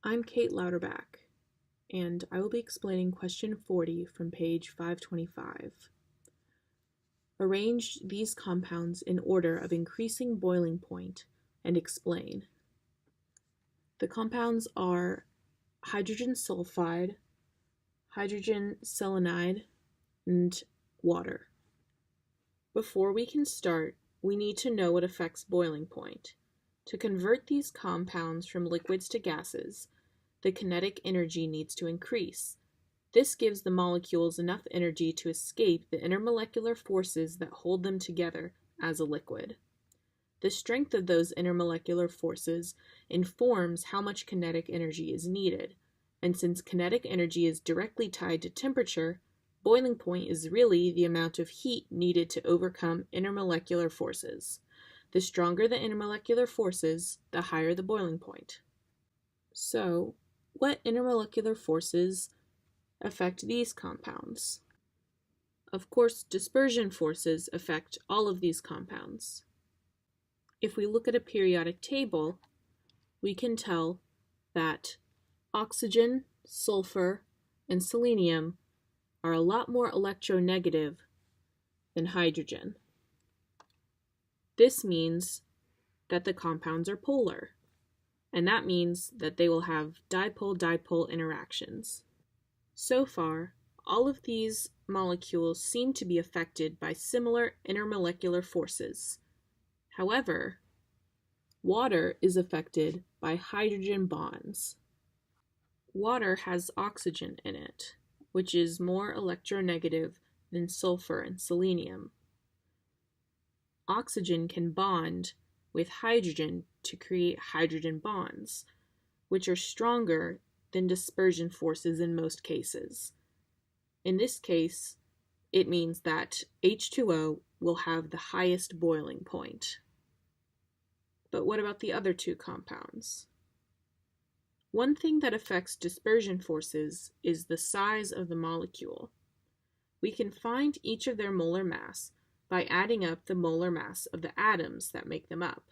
I'm Kate Louderback, and I will be explaining question 40 from page 525. Arrange these compounds in order of increasing boiling point and explain. The compounds are hydrogen sulfide, hydrogen selenide, and water. Before we can start, we need to know what affects boiling point. To convert these compounds from liquids to gases, the kinetic energy needs to increase. This gives the molecules enough energy to escape the intermolecular forces that hold them together as a liquid. The strength of those intermolecular forces informs how much kinetic energy is needed, and since kinetic energy is directly tied to temperature, boiling point is really the amount of heat needed to overcome intermolecular forces. The stronger the intermolecular forces, the higher the boiling point. So, what intermolecular forces affect these compounds? Of course, dispersion forces affect all of these compounds. If we look at a periodic table, we can tell that oxygen, sulfur, and selenium are a lot more electronegative than hydrogen. This means that the compounds are polar, and that means that they will have dipole-dipole interactions. So far, all of these molecules seem to be affected by similar intermolecular forces. However, water is affected by hydrogen bonds. Water has oxygen in it, which is more electronegative than sulfur and selenium. Oxygen can bond with hydrogen to create hydrogen bonds, which are stronger than dispersion forces in most cases. In this case, it means that H2O will have the highest boiling point. But what about the other two compounds? One thing that affects dispersion forces is the size of the molecule. We can find each of their molar mass by adding up the molar mass of the atoms that make them up.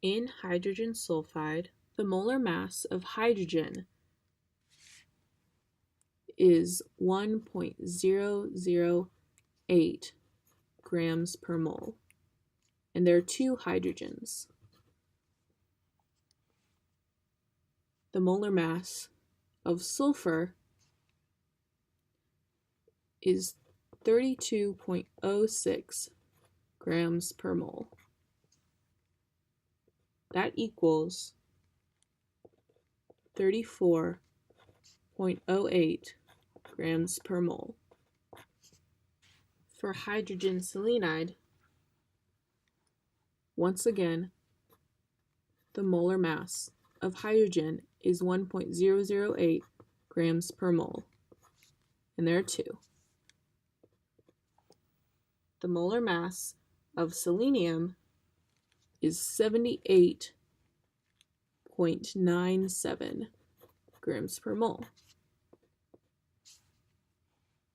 In hydrogen sulfide, the molar mass of hydrogen is 1.008 grams per mole, and there are two hydrogens. The molar mass of sulfur is 32.06 grams per mole. That equals 34.08 grams per mole. For hydrogen selenide, once again, the molar mass of hydrogen is 1.008 grams per mole, and there are two. The molar mass of selenium is 78.97 grams per mole.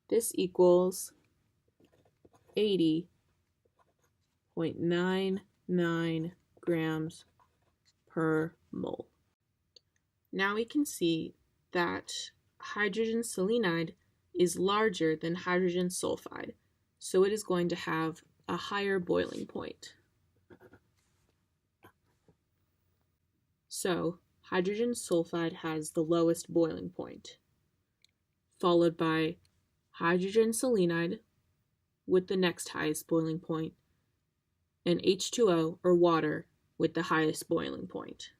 This equals 80.99 grams per mole. Now we can see that hydrogen selenide is larger than hydrogen sulfide, so it is going to have a higher boiling point. So, hydrogen sulfide has the lowest boiling point, followed by hydrogen selenide with the next highest boiling point, and H2O, or water, with the highest boiling point.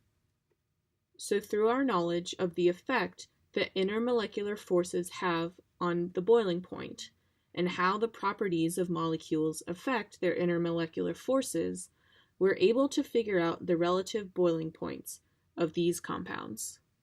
So through our knowledge of the effect that intermolecular forces have on the boiling point, and how the properties of molecules affect their intermolecular forces, we're able to figure out the relative boiling points of these compounds.